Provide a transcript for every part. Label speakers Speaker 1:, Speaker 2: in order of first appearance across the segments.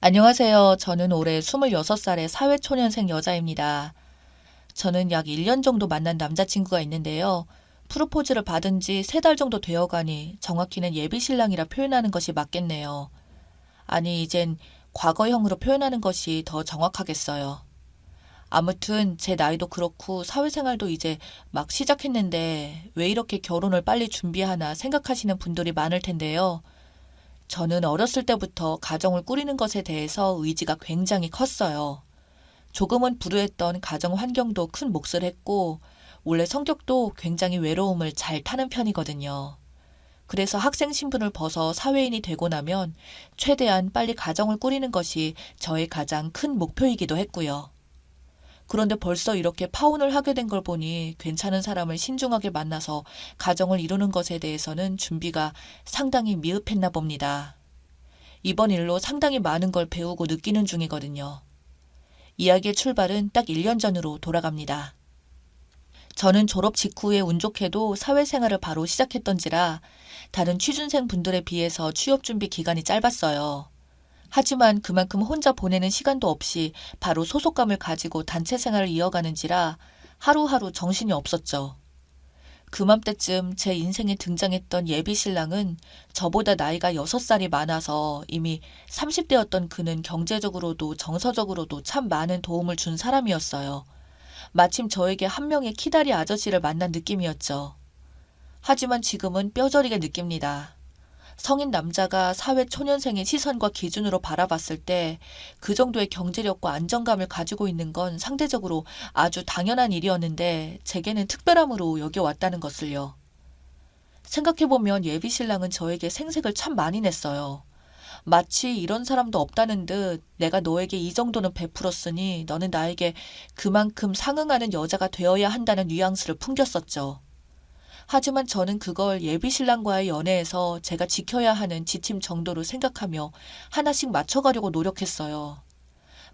Speaker 1: 안녕하세요. 저는 올해 26살의 사회초년생 여자입니다. 저는 약 1년 정도 만난 남자친구가 있는데요. 프로포즈를 받은 지 3달 정도 되어가니 정확히는 예비신랑이라 표현하는 것이 맞겠네요. 아니, 이젠 과거형으로 표현하는 것이 더 정확하겠어요. 아무튼 제 나이도 그렇고 사회생활도 이제 막 시작했는데 왜 이렇게 결혼을 빨리 준비하나 생각하시는 분들이 많을 텐데요. 저는 어렸을 때부터 가정을 꾸리는 것에 대해서 의지가 굉장히 컸어요. 조금은 불우했던 가정 환경도 큰 몫을 했고, 원래 성격도 굉장히 외로움을 잘 타는 편이거든요. 그래서 학생 신분을 벗어 사회인이 되고 나면 최대한 빨리 가정을 꾸리는 것이 저의 가장 큰 목표이기도 했고요. 그런데 벌써 이렇게 파혼을 하게 된 걸 보니 괜찮은 사람을 신중하게 만나서 가정을 이루는 것에 대해서는 준비가 상당히 미흡했나 봅니다. 이번 일로 상당히 많은 걸 배우고 느끼는 중이거든요. 이야기의 출발은 딱 1년 전으로 돌아갑니다. 저는 졸업 직후에 운 좋게도 사회생활을 바로 시작했던지라 다른 취준생 분들에 비해서 취업 준비 기간이 짧았어요. 하지만 그만큼 혼자 보내는 시간도 없이 바로 소속감을 가지고 단체 생활을 이어가는지라 하루하루 정신이 없었죠. 그맘때쯤 제 인생에 등장했던 예비 신랑은 저보다 나이가 6살이 많아서 이미 30대였던 그는 경제적으로도 정서적으로도 참 많은 도움을 준 사람이었어요. 마침 저에게 한 명의 키다리 아저씨를 만난 느낌이었죠. 하지만 지금은 뼈저리게 느낍니다. 성인 남자가 사회 초년생의 시선과 기준으로 바라봤을 때 그 정도의 경제력과 안정감을 가지고 있는 건 상대적으로 아주 당연한 일이었는데 제게는 특별함으로 여겨왔다는 것을요. 생각해보면 예비 신랑은 저에게 생색을 참 많이 냈어요. 마치 이런 사람도 없다는 듯 내가 너에게 이 정도는 베풀었으니 너는 나에게 그만큼 상응하는 여자가 되어야 한다는 뉘앙스를 풍겼었죠. 하지만 저는 그걸 예비 신랑과의 연애에서 제가 지켜야 하는 지침 정도로 생각하며 하나씩 맞춰가려고 노력했어요.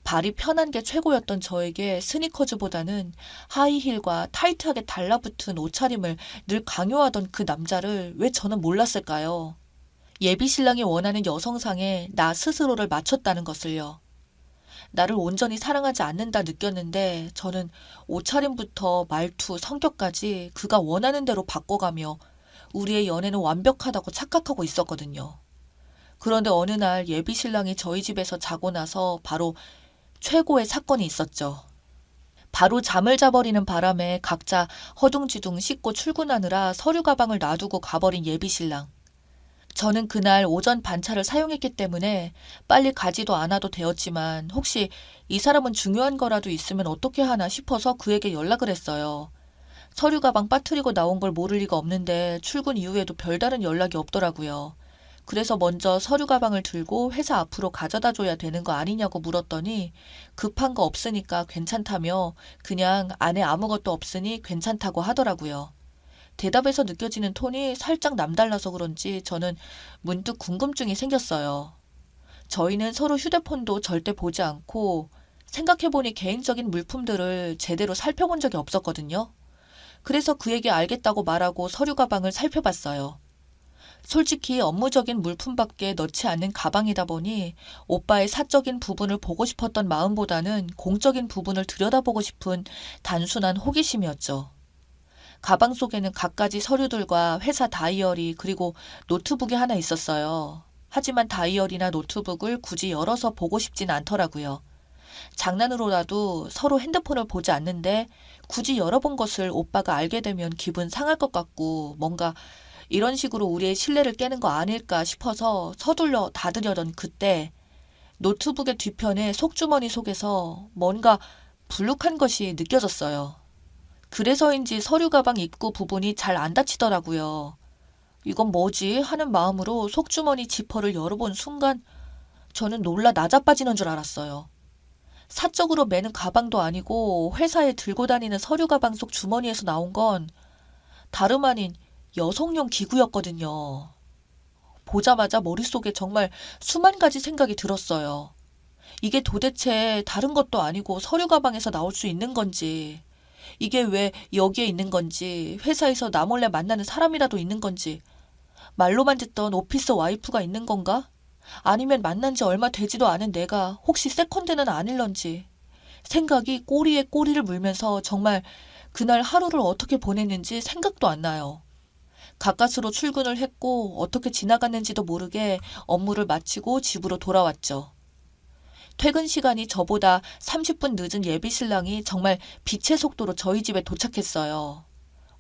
Speaker 1: 발이 편한 게 최고였던 저에게 스니커즈보다는 하이힐과 타이트하게 달라붙은 옷차림을 늘 강요하던 그 남자를 왜 저는 몰랐을까요? 예비 신랑이 원하는 여성상에 나 스스로를 맞췄다는 것을요. 나를 온전히 사랑하지 않는다 느꼈는데 저는 옷차림부터 말투, 성격까지 그가 원하는 대로 바꿔가며 우리의 연애는 완벽하다고 착각하고 있었거든요. 그런데 어느 날 예비 신랑이 저희 집에서 자고 나서 바로 최고의 사건이 있었죠. 바로 잠을 자버리는 바람에 각자 허둥지둥 씻고 출근하느라 서류 가방을 놔두고 가버린 예비 신랑. 저는 그날 오전 반차를 사용했기 때문에 빨리 가지도 않아도 되었지만 혹시 이 사람은 중요한 거라도 있으면 어떻게 하나 싶어서 그에게 연락을 했어요. 서류 가방 빠뜨리고 나온 걸 모를 리가 없는데 출근 이후에도 별다른 연락이 없더라고요. 그래서 먼저 서류 가방을 들고 회사 앞으로 가져다 줘야 되는 거 아니냐고 물었더니 급한 거 없으니까 괜찮다며 그냥 안에 아무것도 없으니 괜찮다고 하더라고요. 대답에서 느껴지는 톤이 살짝 남달라서 그런지 저는 문득 궁금증이 생겼어요. 저희는 서로 휴대폰도 절대 보지 않고 생각해보니 개인적인 물품들을 제대로 살펴본 적이 없었거든요. 그래서 그에게 알겠다고 말하고 서류 가방을 살펴봤어요. 솔직히 업무적인 물품밖에 넣지 않는 가방이다 보니 오빠의 사적인 부분을 보고 싶었던 마음보다는 공적인 부분을 들여다보고 싶은 단순한 호기심이었죠. 가방 속에는 갖가지 서류들과 회사 다이어리 그리고 노트북이 하나 있었어요. 하지만 다이어리나 노트북을 굳이 열어서 보고 싶진 않더라고요. 장난으로라도 서로 핸드폰을 보지 않는데 굳이 열어본 것을 오빠가 알게 되면 기분 상할 것 같고 뭔가 이런 식으로 우리의 신뢰를 깨는 거 아닐까 싶어서 서둘러 닫으려던 그때 노트북의 뒤편에 속주머니 속에서 뭔가 불룩한 것이 느껴졌어요. 그래서인지 서류 가방 입구 부분이 잘 안 닫히더라고요. 이건 뭐지? 하는 마음으로 속주머니 지퍼를 열어본 순간 저는 놀라 나자빠지는 줄 알았어요. 사적으로 매는 가방도 아니고 회사에 들고 다니는 서류 가방 속 주머니에서 나온 건 다름 아닌 여성용 기구였거든요. 보자마자 머릿속에 정말 수만 가지 생각이 들었어요. 이게 도대체 다른 것도 아니고 서류 가방에서 나올 수 있는 건지, 이게 왜 여기에 있는 건지, 회사에서 나 몰래 만나는 사람이라도 있는 건지, 말로만 듣던 오피스 와이프가 있는 건가? 아니면 만난 지 얼마 되지도 않은 내가 혹시 세컨드는 아닐런지 생각이 꼬리에 꼬리를 물면서 정말 그날 하루를 어떻게 보냈는지 생각도 안 나요. 가까스로 출근을 했고 어떻게 지나갔는지도 모르게 업무를 마치고 집으로 돌아왔죠. 퇴근 시간이 저보다 30분 늦은 예비 신랑이 정말 빛의 속도로 저희 집에 도착했어요.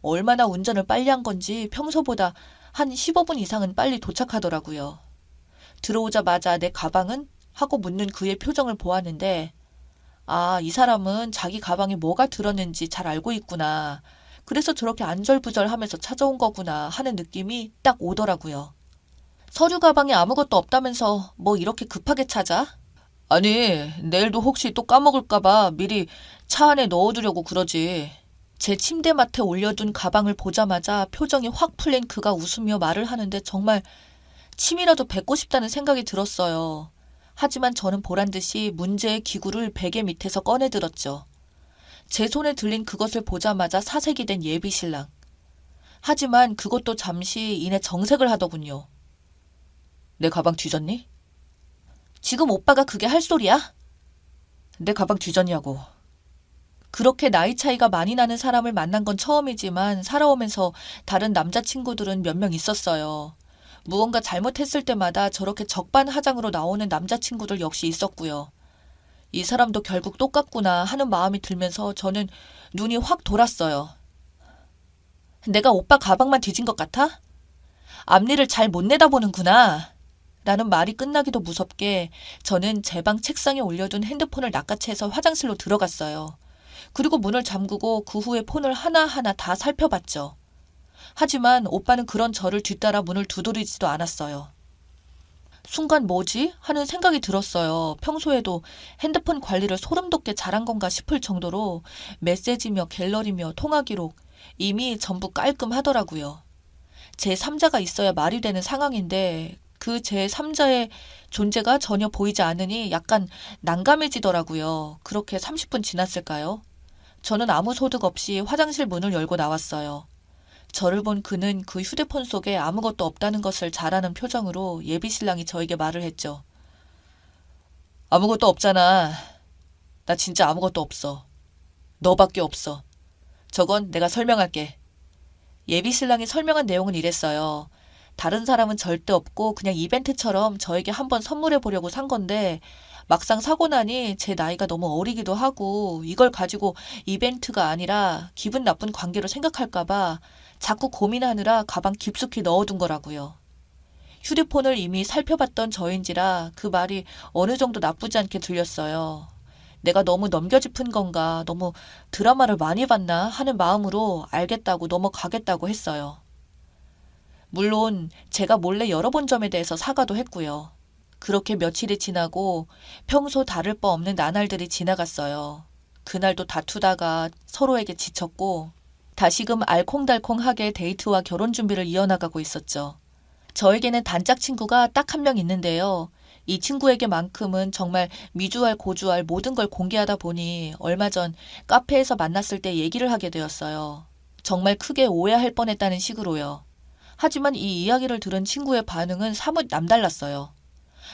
Speaker 1: 얼마나 운전을 빨리 한 건지 평소보다 한 15분 이상은 빨리 도착하더라고요. 들어오자마자 내 가방은? 하고 묻는 그의 표정을 보았는데, 아, 이 사람은 자기 가방에 뭐가 들었는지 잘 알고 있구나. 그래서 저렇게 안절부절하면서 찾아온 거구나 하는 느낌이 딱 오더라고요. 서류 가방에 아무것도 없다면서 뭐 이렇게 급하게 찾아? 아니, 내일도 혹시 또 까먹을까봐 미리 차 안에 넣어두려고 그러지. 제 침대맡에 올려둔 가방을 보자마자 표정이 확 풀린 그가 웃으며 말을 하는데 정말 침이라도 뱉고 싶다는 생각이 들었어요. 하지만 저는 보란듯이 문제의 기구를 베개 밑에서 꺼내들었죠. 제 손에 들린 그것을 보자마자 사색이 된 예비 신랑. 하지만 그것도 잠시 이내 정색을 하더군요. 내 가방 뒤졌니? 지금 오빠가 그게 할 소리야? 내 가방 뒤졌냐고. 그렇게 나이 차이가 많이 나는 사람을 만난 건 처음이지만 살아오면서 다른 남자친구들은 몇 명 있었어요. 무언가 잘못했을 때마다 저렇게 적반하장으로 나오는 남자친구들 역시 있었고요. 이 사람도 결국 똑같구나 하는 마음이 들면서 저는 눈이 확 돌았어요. 내가 오빠 가방만 뒤진 것 같아? 앞니를 잘 못 내다보는구나. 라는 말이 끝나기도 무섭게 저는 제 방 책상에 올려둔 핸드폰을 낚아채서 화장실로 들어갔어요. 그리고 문을 잠그고 그 후에 폰을 하나하나 다 살펴봤죠. 하지만 오빠는 그런 저를 뒤따라 문을 두드리지도 않았어요. 순간 뭐지? 하는 생각이 들었어요. 평소에도 핸드폰 관리를 소름 돋게 잘한 건가 싶을 정도로 메시지며 갤러리며 통화 기록 이미 전부 깔끔하더라고요. 제 3자가 있어야 말이 되는 상황인데 그 제 3자의 존재가 전혀 보이지 않으니 약간 난감해지더라고요. 그렇게 30분 지났을까요? 저는 아무 소득 없이 화장실 문을 열고 나왔어요. 저를 본 그는 그 휴대폰 속에 아무것도 없다는 것을 잘 아는 표정으로 예비 신랑이 저에게 말을 했죠. 아무것도 없잖아. 나 진짜 아무것도 없어. 너밖에 없어. 저건 내가 설명할게. 예비 신랑이 설명한 내용은 이랬어요. 다른 사람은 절대 없고 그냥 이벤트처럼 저에게 한번 선물해 보려고 산 건데 막상 사고 나니 제 나이가 너무 어리기도 하고 이걸 가지고 이벤트가 아니라 기분 나쁜 관계로 생각할까봐 자꾸 고민하느라 가방 깊숙이 넣어둔 거라고요. 휴대폰을 이미 살펴봤던 저인지라 그 말이 어느 정도 나쁘지 않게 들렸어요. 내가 너무 넘겨짚은 건가, 너무 드라마를 많이 봤나 하는 마음으로 알겠다고 넘어가겠다고 했어요. 물론 제가 몰래 열어본 점에 대해서 사과도 했고요. 그렇게 며칠이 지나고 평소 다를 바 없는 나날들이 지나갔어요. 그날도 다투다가 서로에게 지쳤고 다시금 알콩달콩하게 데이트와 결혼 준비를 이어나가고 있었죠. 저에게는 단짝 친구가 딱 한 명 있는데요. 이 친구에게만큼은 정말 미주알 고주알 모든 걸 공개하다 보니 얼마 전 카페에서 만났을 때 얘기를 하게 되었어요. 정말 크게 오해할 뻔했다는 식으로요. 하지만 이 이야기를 들은 친구의 반응은 사뭇 남달랐어요.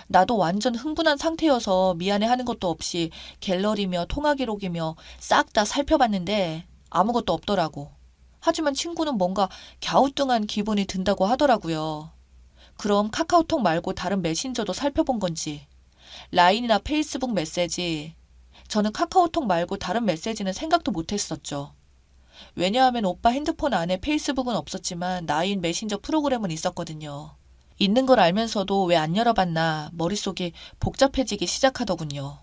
Speaker 1: 나도 완전 흥분한 상태여서 미안해하는 것도 없이 갤러리며 통화 기록이며 싹 다 살펴봤는데 아무것도 없더라고. 하지만 친구는 뭔가 갸우뚱한 기분이 든다고 하더라고요. 그럼 카카오톡 말고 다른 메신저도 살펴본 건지, 라인이나 페이스북 메시지, 저는 카카오톡 말고 다른 메시지는 생각도 못했었죠. 왜냐하면 오빠 핸드폰 안에 페이스북은 없었지만 나인 메신저 프로그램은 있었거든요. 있는 걸 알면서도 왜 안 열어봤나 머릿속이 복잡해지기 시작하더군요.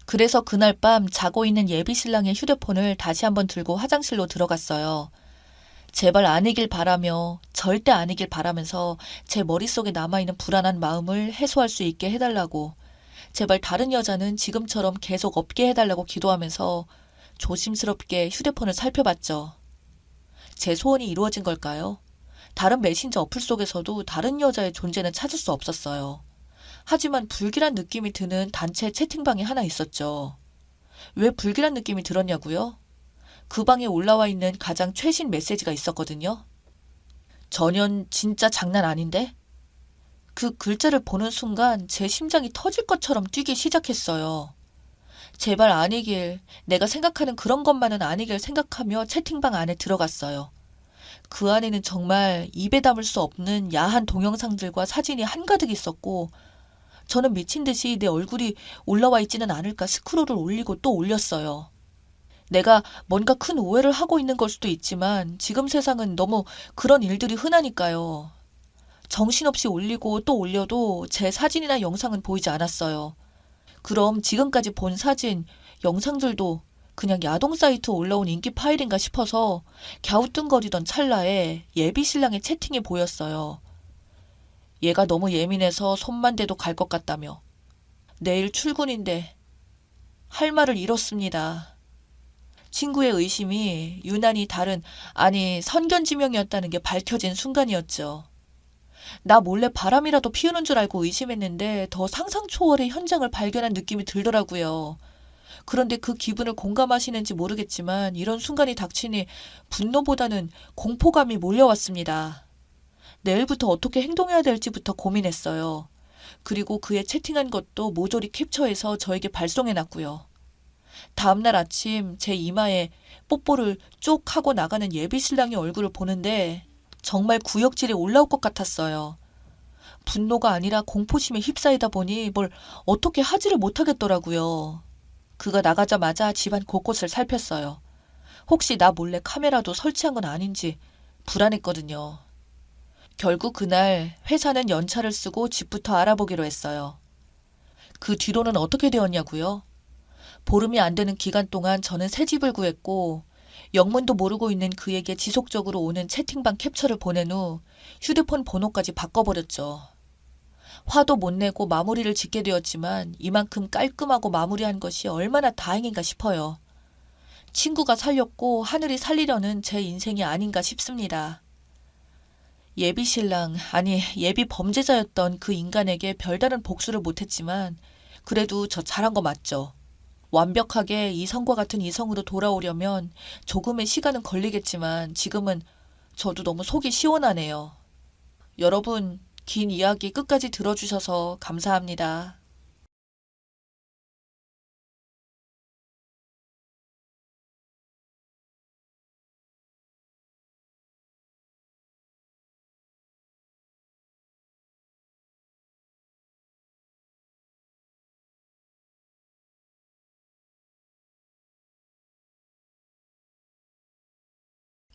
Speaker 1: 그래서 그날 밤 자고 있는 예비 신랑의 휴대폰을 다시 한번 들고 화장실로 들어갔어요. 제발 아니길 바라며 절대 아니길 바라면서 제 머릿속에 남아있는 불안한 마음을 해소할 수 있게 해달라고 제발 다른 여자는 지금처럼 계속 없게 해달라고 기도하면서 조심스럽게 휴대폰을 살펴봤죠. 제 소원이 이루어진 걸까요? 다른 메신저 어플 속에서도 다른 여자의 존재는 찾을 수 없었어요. 하지만 불길한 느낌이 드는 단체 채팅방이 하나 있었죠. 왜 불길한 느낌이 들었냐고요? 그 방에 올라와 있는 가장 최신 메시지가 있었거든요. 전현 진짜 장난 아닌데? 그 글자를 보는 순간 제 심장이 터질 것처럼 뛰기 시작했어요. 제발 아니길, 내가 생각하는 그런 것만은 아니길 생각하며 채팅방 안에 들어갔어요. 그 안에는 정말 입에 담을 수 없는 야한 동영상들과 사진이 한가득 있었고, 저는 미친 듯이 내 얼굴이 올라와 있지는 않을까 스크롤을 올리고 또 올렸어요. 내가 뭔가 큰 오해를 하고 있는 걸 수도 있지만 지금 세상은 너무 그런 일들이 흔하니까요. 정신없이 올리고 또 올려도 제 사진이나 영상은 보이지 않았어요. 그럼 지금까지 본 사진, 영상들도 그냥 야동 사이트 올라온 인기 파일인가 싶어서 갸우뚱거리던 찰나에 예비 신랑의 채팅이 보였어요. 얘가 너무 예민해서 손만 대도 갈 것 같다며. 내일 출근인데 할 말을 잃었습니다. 친구의 의심이 유난히 다른, 아니 선견지명이었다는 게 밝혀진 순간이었죠. 나 몰래 바람이라도 피우는 줄 알고 의심했는데 더 상상 초월의 현장을 발견한 느낌이 들더라고요. 그런데 그 기분을 공감하시는지 모르겠지만 이런 순간이 닥치니 분노보다는 공포감이 몰려왔습니다. 내일부터 어떻게 행동해야 될지부터 고민했어요. 그리고 그의 채팅한 것도 모조리 캡처해서 저에게 발송해놨고요. 다음날 아침 제 이마에 뽀뽀를 쪽 하고 나가는 예비 신랑의 얼굴을 보는데 정말 구역질이 올라올 것 같았어요. 분노가 아니라 공포심에 휩싸이다 보니 뭘 어떻게 하지를 못하겠더라고요. 그가 나가자마자 집안 곳곳을 살폈어요. 혹시 나 몰래 카메라도 설치한 건 아닌지 불안했거든요. 결국 그날 회사는 연차를 쓰고 집부터 알아보기로 했어요. 그 뒤로는 어떻게 되었냐고요? 보름이 안 되는 기간 동안 저는 새 집을 구했고 영문도 모르고 있는 그에게 지속적으로 오는 채팅방 캡처를 보낸 후 휴대폰 번호까지 바꿔버렸죠. 화도 못 내고 마무리를 짓게 되었지만 이만큼 깔끔하고 마무리한 것이 얼마나 다행인가 싶어요. 친구가 살렸고 하늘이 살리려는 제 인생이 아닌가 싶습니다. 예비 신랑, 아니 예비 범죄자였던 그 인간에게 별다른 복수를 못했지만 그래도 저 잘한 거 맞죠? 완벽하게 이성과 같은 이성으로 돌아오려면 조금의 시간은 걸리겠지만 지금은 저도 너무 속이 시원하네요. 여러분, 긴 이야기 끝까지 들어주셔서 감사합니다.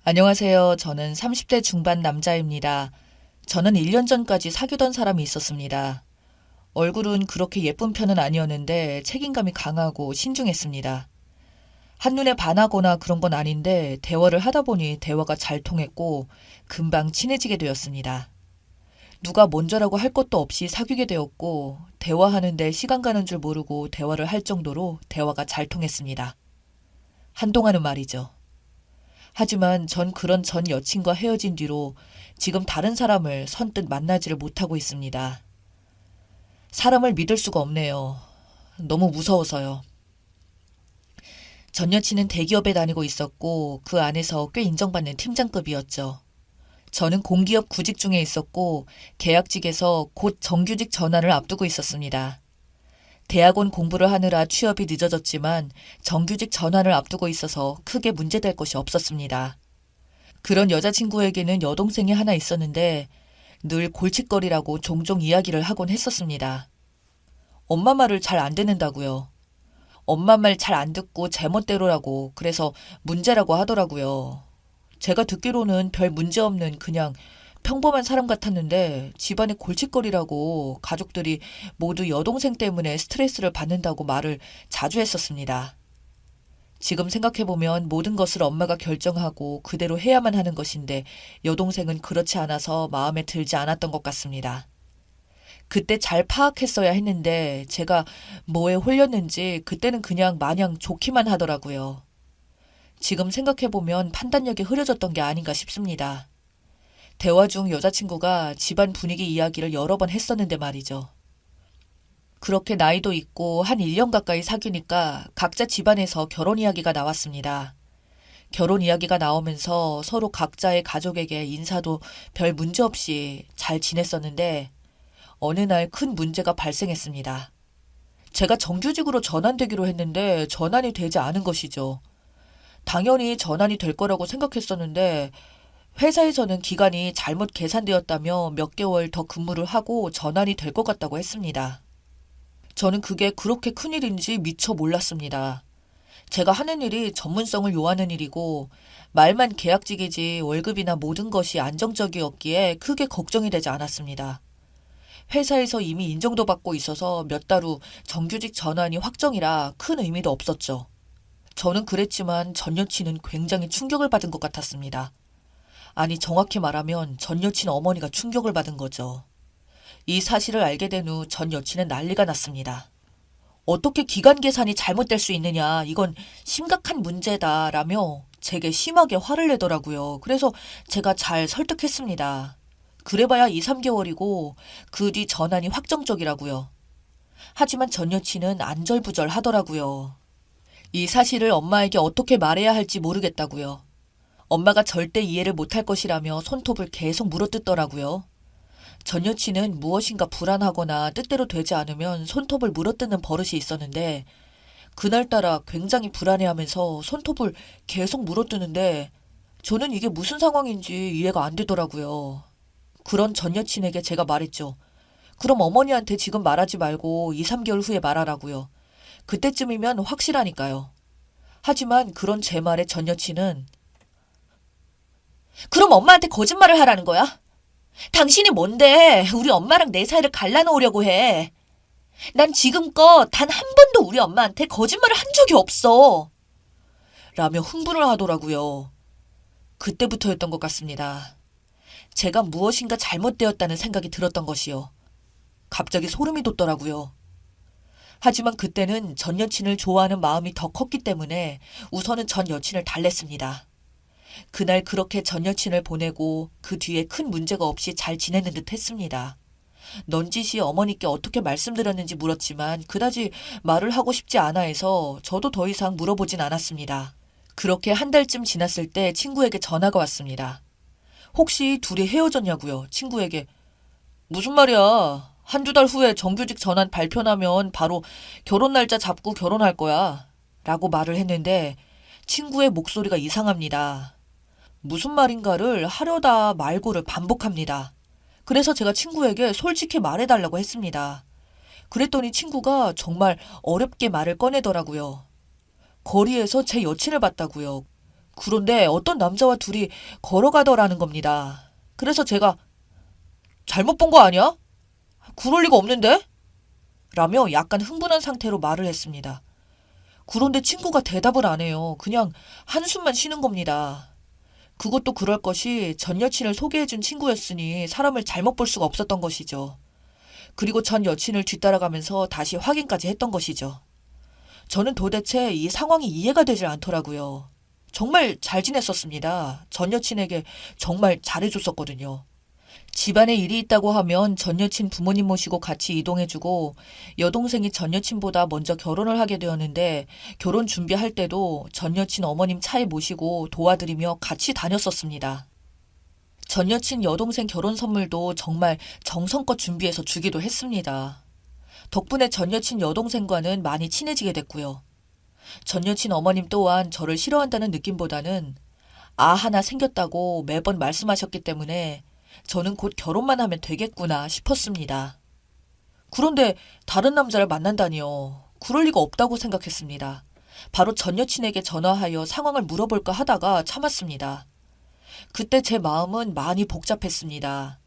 Speaker 1: 안녕하세요. 저는 30대 중반 남자입니다. 저는 1년 전까지 사귀던 사람이 있었습니다. 얼굴은 그렇게 예쁜 편은 아니었는데 책임감이 강하고 신중했습니다. 한눈에 반하거나 그런 건 아닌데 대화를 하다 보니 대화가 잘 통했고 금방 친해지게 되었습니다. 누가 먼저라고 할 것도 없이 사귀게 되었고 대화하는데 시간 가는 줄 모르고 대화를 할 정도로 대화가 잘 통했습니다. 한동안은 말이죠. 하지만 전 그런 전 여친과 헤어진 뒤로 지금 다른 사람을 선뜻 만나지를 못하고 있습니다. 사람을 믿을 수가 없네요. 너무 무서워서요. 전 여친은 대기업에 다니고 있었고 그 안에서 꽤 인정받는 팀장급이었죠. 저는 공기업 구직 중에 있었고 계약직에서 곧 정규직 전환을 앞두고 있었습니다. 대학원 공부를 하느라 취업이 늦어졌지만 정규직 전환을 앞두고 있어서 크게 문제될 것이 없었습니다. 그런 여자친구에게는 여동생이 하나 있었는데 늘 골칫거리라고 종종 이야기를 하곤 했었습니다. 엄마 말을 잘 안 듣는다고요. 엄마 말 잘 안 듣고 제멋대로라고 그래서 문제라고 하더라고요. 제가 듣기로는 별 문제 없는 그냥 평범한 사람 같았는데 집안에 골칫거리라고 가족들이 모두 여동생 때문에 스트레스를 받는다고 말을 자주 했었습니다. 지금 생각해보면 모든 것을 엄마가 결정하고 그대로 해야만 하는 것인데 여동생은 그렇지 않아서 마음에 들지 않았던 것 같습니다. 그때 잘 파악했어야 했는데 제가 뭐에 홀렸는지 그때는 그냥 마냥 좋기만 하더라고요. 지금 생각해보면 판단력이 흐려졌던 게 아닌가 싶습니다. 대화 중 여자친구가 집안 분위기 이야기를 여러 번 했었는데 말이죠. 그렇게 나이도 있고 한 1년 가까이 사귀니까 각자 집안에서 결혼 이야기가 나왔습니다. 결혼 이야기가 나오면서 서로 각자의 가족에게 인사도 별 문제 없이 잘 지냈었는데 어느 날 큰 문제가 발생했습니다. 제가 정규직으로 전환되기로 했는데 전환이 되지 않은 것이죠. 당연히 전환이 될 거라고 생각했었는데 회사에서는 기간이 잘못 계산되었다며 몇 개월 더 근무를 하고 전환이 될 것 같다고 했습니다. 저는 그게 그렇게 큰일인지 미처 몰랐습니다. 제가 하는 일이 전문성을 요하는 일이고 말만 계약직이지 월급이나 모든 것이 안정적이었기에 크게 걱정이 되지 않았습니다. 회사에서 이미 인정도 받고 있어서 몇 달 후 정규직 전환이 확정이라 큰 의미도 없었죠. 저는 그랬지만 전 여친은 굉장히 충격을 받은 것 같았습니다. 아니, 정확히 말하면 전 여친 어머니가 충격을 받은 거죠. 이 사실을 알게 된 후 전 여친은 난리가 났습니다. 어떻게 기간 계산이 잘못될 수 있느냐, 이건 심각한 문제다라며 제게 심하게 화를 내더라고요. 그래서 제가 잘 설득했습니다. 그래봐야 2, 3개월이고 그 뒤 전환이 확정적이라고요. 하지만 전 여친은 안절부절 하더라고요. 이 사실을 엄마에게 어떻게 말해야 할지 모르겠다고요. 엄마가 절대 이해를 못할 것이라며 손톱을 계속 물어뜯더라고요. 전 여친은 무엇인가 불안하거나 뜻대로 되지 않으면 손톱을 물어뜯는 버릇이 있었는데 그날따라 굉장히 불안해하면서 손톱을 계속 물어뜯는데 저는 이게 무슨 상황인지 이해가 안 되더라고요. 그런 전 여친에게 제가 말했죠. 그럼 어머니한테 지금 말하지 말고 2, 3개월 후에 말하라고요. 그때쯤이면 확실하니까요. 하지만 그런 제 말에 전 여친은 그럼 엄마한테 거짓말을 하라는 거야? 당신이 뭔데 우리 엄마랑 내 사이를 갈라놓으려고 해. 난 지금껏 단 한 번도 우리 엄마한테 거짓말을 한 적이 없어. 라며 흥분을 하더라고요. 그때부터였던 것 같습니다. 제가 무엇인가 잘못되었다는 생각이 들었던 것이요. 갑자기 소름이 돋더라고요. 하지만 그때는 전 여친을 좋아하는 마음이 더 컸기 때문에 우선은 전 여친을 달랬습니다. 그날 그렇게 전 여친을 보내고 그 뒤에 큰 문제가 없이 잘 지내는 듯 했습니다. 넌지시 어머니께 어떻게 말씀드렸는지 물었지만 그다지 말을 하고 싶지 않아 해서 저도 더 이상 물어보진 않았습니다. 그렇게 한 달쯤 지났을 때 친구에게 전화가 왔습니다. 혹시 둘이 헤어졌냐고요. 친구에게. 무슨 말이야. 한두 달 후에 정규직 전환 발표나면 바로 결혼 날짜 잡고 결혼할 거야. 라고 말을 했는데 친구의 목소리가 이상합니다. 무슨 말인가를 하려다 말고를 반복합니다. 그래서 제가 친구에게 솔직히 말해달라고 했습니다. 그랬더니 친구가 정말 어렵게 말을 꺼내더라고요. 거리에서 제 여친을 봤다고요. 그런데 어떤 남자와 둘이 걸어가더라는 겁니다. 그래서 제가 잘못 본 거 아니야? 그럴 리가 없는데? 라며 약간 흥분한 상태로 말을 했습니다. 그런데 친구가 대답을 안 해요. 그냥 한숨만 쉬는 겁니다. 그것도 그럴 것이 전 여친을 소개해준 친구였으니 사람을 잘못 볼 수가 없었던 것이죠. 그리고 전 여친을 뒤따라가면서 다시 확인까지 했던 것이죠. 저는 도대체 이 상황이 이해가 되질 않더라고요. 정말 잘 지냈었습니다. 전 여친에게 정말 잘해줬었거든요. 집안에 일이 있다고 하면 전 여친 부모님 모시고 같이 이동해주고 여동생이 전 여친보다 먼저 결혼을 하게 되었는데 결혼 준비할 때도 전 여친 어머님 차에 모시고 도와드리며 같이 다녔었습니다. 전 여친 여동생 결혼 선물도 정말 정성껏 준비해서 주기도 했습니다. 덕분에 전 여친 여동생과는 많이 친해지게 됐고요. 전 여친 어머님 또한 저를 싫어한다는 느낌보다는 하나 생겼다고 매번 말씀하셨기 때문에 저는 곧 결혼만 하면 되겠구나 싶었습니다. 그런데 다른 남자를 만난다니요. 그럴 리가 없다고 생각했습니다. 바로 전 여친에게 전화하여 상황을 물어볼까 하다가 참았습니다. 그때 제 마음은 많이 복잡했습니다.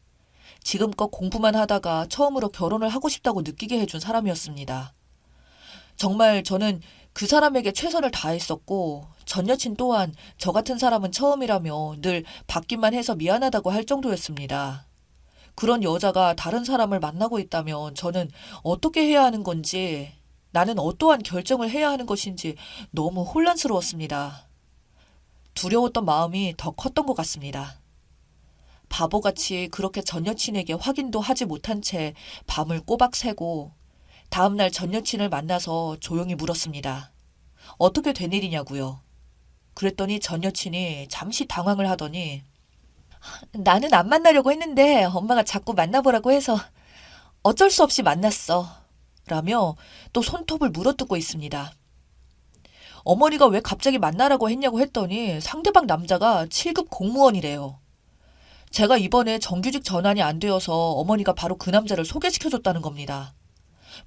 Speaker 1: 지금껏 공부만 하다가 처음으로 결혼을 하고 싶다고 느끼게 해준 사람이었습니다. 정말 저는 그 사람에게 최선을 다했었고 전 여친 또한 저 같은 사람은 처음이라며 늘 받기만 해서 미안하다고 할 정도였습니다. 그런 여자가 다른 사람을 만나고 있다면 저는 어떻게 해야 하는 건지, 나는 어떠한 결정을 해야 하는 것인지 너무 혼란스러웠습니다. 두려웠던 마음이 더 컸던 것 같습니다. 바보같이 그렇게 전 여친에게 확인도 하지 못한 채 밤을 꼬박 새고 다음날 전 여친을 만나서 조용히 물었습니다. 어떻게 된 일이냐고요. 그랬더니 전 여친이 잠시 당황을 하더니 나는 안 만나려고 했는데 엄마가 자꾸 만나보라고 해서 어쩔 수 없이 만났어. 라며 또 손톱을 물어뜯고 있습니다. 어머니가 왜 갑자기 만나라고 했냐고 했더니 상대방 남자가 7급 공무원이래요. 제가 이번에 정규직 전환이 안 되어서 어머니가 바로 그 남자를 소개시켜줬다는 겁니다.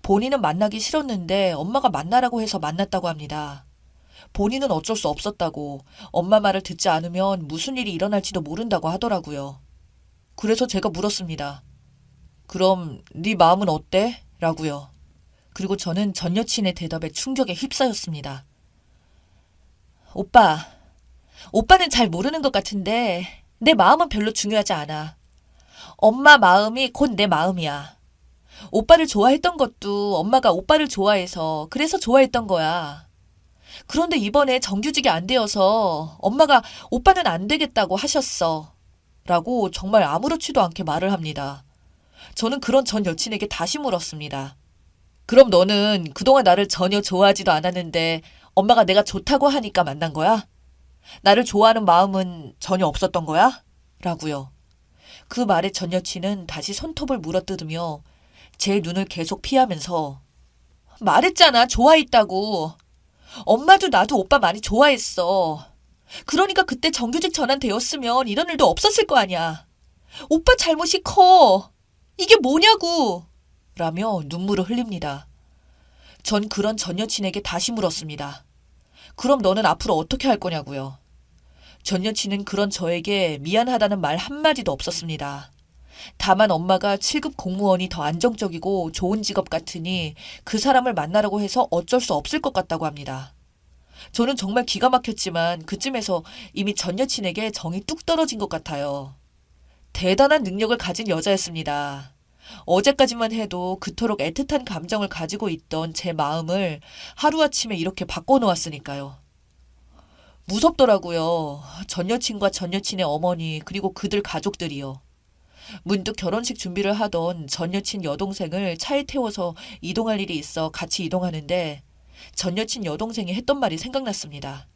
Speaker 1: 본인은 만나기 싫었는데 엄마가 만나라고 해서 만났다고 합니다. 본인은 어쩔 수 없었다고, 엄마 말을 듣지 않으면 무슨 일이 일어날지도 모른다고 하더라고요. 그래서 제가 물었습니다. 그럼 네 마음은 어때? 라고요. 그리고 저는 전 여친의 대답에 충격에 휩싸였습니다. 오빠는 잘 모르는 것 같은데 내 마음은 별로 중요하지 않아. 엄마 마음이 곧 내 마음이야. 오빠를 좋아했던 것도 엄마가 오빠를 좋아해서 그래서 좋아했던 거야. 그런데 이번에 정규직이 안 되어서 엄마가 오빠는 안 되겠다고 하셨어. 라고 정말 아무렇지도 않게 말을 합니다. 저는 그런 전 여친에게 다시 물었습니다. 그럼 너는 그동안 나를 전혀 좋아하지도 않았는데 엄마가 내가 좋다고 하니까 만난 거야? 나를 좋아하는 마음은 전혀 없었던 거야? 라고요. 그 말에 전 여친은 다시 손톱을 물어뜯으며 제 눈을 계속 피하면서 말했잖아, 좋아했다고. 엄마도 나도 오빠 많이 좋아했어. 그러니까 그때 정규직 전환되었으면 이런 일도 없었을 거 아니야. 오빠 잘못이 커. 이게 뭐냐고. 라며 눈물을 흘립니다. 전 그런 전 여친에게 다시 물었습니다. 그럼 너는 앞으로 어떻게 할 거냐고요. 전 여친은 그런 저에게 미안하다는 말 한마디도 없었습니다. 다만 엄마가 7급 공무원이 더 안정적이고 좋은 직업 같으니 그 사람을 만나라고 해서 어쩔 수 없을 것 같다고 합니다. 저는 정말 기가 막혔지만 그쯤에서 이미 전 여친에게 정이 뚝 떨어진 것 같아요. 대단한 능력을 가진 여자였습니다. 어제까지만 해도 그토록 애틋한 감정을 가지고 있던 제 마음을 하루아침에 이렇게 바꿔놓았으니까요. 무섭더라고요. 전 여친과 전 여친의 어머니 그리고 그들 가족들이요. 문득 결혼식 준비를 하던 전 여친 여동생을 차에 태워서 이동할 일이 있어 같이 이동하는데 전 여친 여동생이 했던 말이 생각났습니다.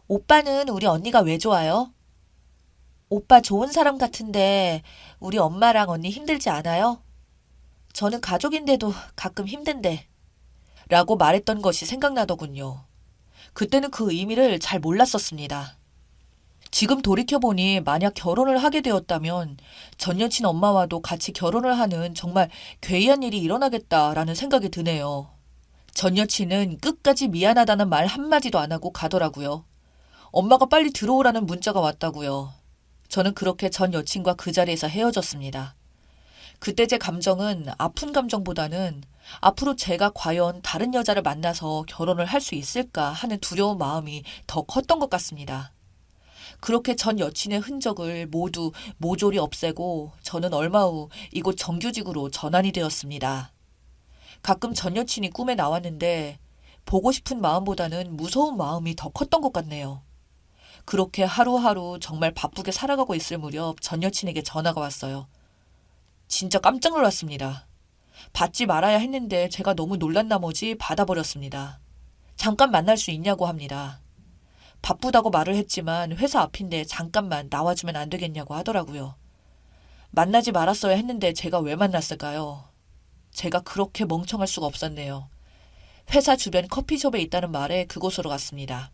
Speaker 1: 오빠는 우리 언니가 왜 좋아요? 오빠 좋은 사람 같은데 우리 엄마랑 언니 힘들지 않아요? 저는 가족인데도 가끔 힘든데. 라고 말했던 것이 생각나더군요. 그때는 그 의미를 잘 몰랐었습니다. 지금 돌이켜보니 만약 결혼을 하게 되었다면 전 여친 엄마와도 같이 결혼을 하는 정말 괴이한 일이 일어나겠다라는 생각이 드네요. 전 여친은 끝까지 미안하다는 말 한마디도 안 하고 가더라고요. 엄마가 빨리 들어오라는 문자가 왔다고요. 저는 그렇게 전 여친과 그 자리에서 헤어졌습니다. 그때 제 감정은 아픈 감정보다는 앞으로 제가 과연 다른 여자를 만나서 결혼을 할 수 있을까 하는 두려운 마음이 더 컸던 것 같습니다. 그렇게 전 여친의 흔적을 모두 모조리 없애고 저는 얼마 후 이곳 정규직으로 전환이 되었습니다. 가끔 전 여친이 꿈에 나왔는데 보고 싶은 마음보다는 무서운 마음이 더 컸던 것 같네요. 그렇게 하루하루 정말 바쁘게 살아가고 있을 무렵 전 여친에게 전화가 왔어요. 진짜 깜짝 놀랐습니다. 받지 말아야 했는데 제가 너무 놀란 나머지 받아버렸습니다. 잠깐 만날 수 있냐고 합니다. 바쁘다고 말을 했지만 회사 앞인데 잠깐만 나와주면 안 되겠냐고 하더라고요. 만나지 말았어야 했는데 제가 왜 만났을까요? 제가 그렇게 멍청할 수가 없었네요. 회사 주변 커피숍에 있다는 말에 그곳으로 갔습니다.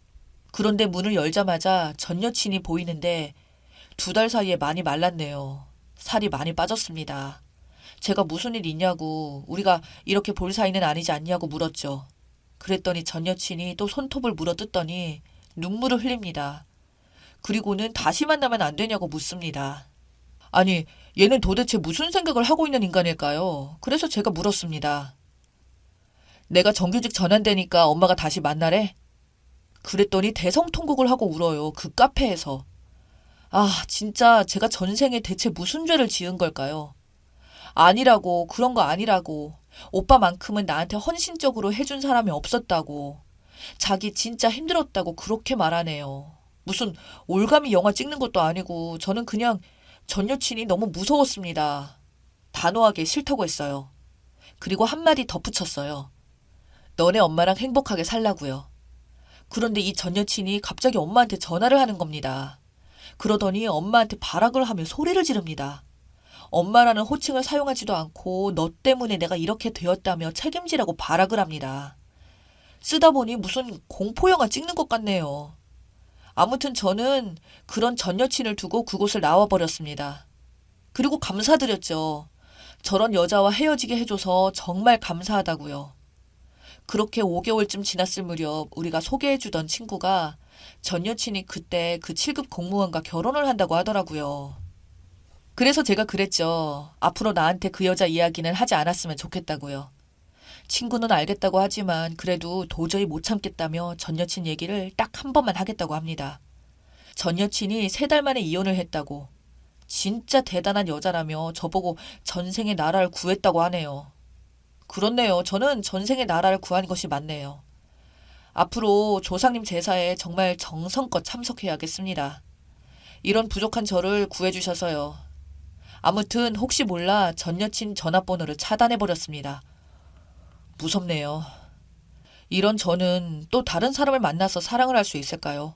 Speaker 1: 그런데 문을 열자마자 전 여친이 보이는데 2달 사이에 많이 말랐네요. 살이 많이 빠졌습니다. 제가 무슨 일 있냐고, 우리가 이렇게 볼 사이는 아니지 않냐고 물었죠. 그랬더니 전 여친이 또 손톱을 물어뜯더니 눈물을 흘립니다. 그리고는 다시 만나면 안 되냐고 묻습니다. 아니, 얘는 도대체 무슨 생각을 하고 있는 인간일까요? 그래서 제가 물었습니다. 내가 정규직 전환되니까 엄마가 다시 만나래? 그랬더니 대성통곡을 하고 울어요. 그 카페에서. 아, 진짜 제가 전생에 대체 무슨 죄를 지은 걸까요? 아니라고, 그런 거 아니라고. 오빠만큼은 나한테 헌신적으로 해준 사람이 없었다고. 자기 진짜 힘들었다고 그렇게 말하네요. 무슨 올가미 영화 찍는 것도 아니고 저는 그냥 전 여친이 너무 무서웠습니다. 단호하게 싫다고 했어요. 그리고 한마디 덧붙였어요. 너네 엄마랑 행복하게 살라고요. 그런데 이 전 여친이 갑자기 엄마한테 전화를 하는 겁니다. 그러더니 엄마한테 발악을 하며 소리를 지릅니다. 엄마라는 호칭을 사용하지도 않고 너 때문에 내가 이렇게 되었다며 책임지라고 발악을 합니다. 쓰다 보니 무슨 공포영화 찍는 것 같네요. 아무튼 저는 그런 전 여친을 두고 그곳을 나와버렸습니다. 그리고 감사드렸죠. 저런 여자와 헤어지게 해줘서 정말 감사하다고요. 그렇게 5개월쯤 지났을 무렵 우리가 소개해주던 친구가 전 여친이 그때 그 7급 공무원과 결혼을 한다고 하더라고요. 그래서 제가 그랬죠. 앞으로 나한테 그 여자 이야기는 하지 않았으면 좋겠다고요. 친구는 알겠다고 하지만 그래도 도저히 못 참겠다며 전 여친 얘기를 딱 한 번만 하겠다고 합니다. 전 여친이 3달 만에 이혼을 했다고. 진짜 대단한 여자라며 저보고 전생에 나라를 구했다고 하네요. 그렇네요. 저는 전생에 나라를 구한 것이 맞네요. 앞으로 조상님 제사에 정말 정성껏 참석해야겠습니다. 이런 부족한 저를 구해주셔서요. 아무튼 혹시 몰라 전 여친 전화번호를 차단해버렸습니다. 무섭네요. 이런 저는 또 다른 사람을 만나서 사랑을 할 수 있을까요?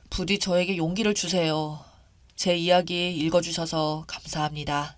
Speaker 1: 부디 저에게 용기를 주세요. 제 이야기 읽어주셔서 감사합니다.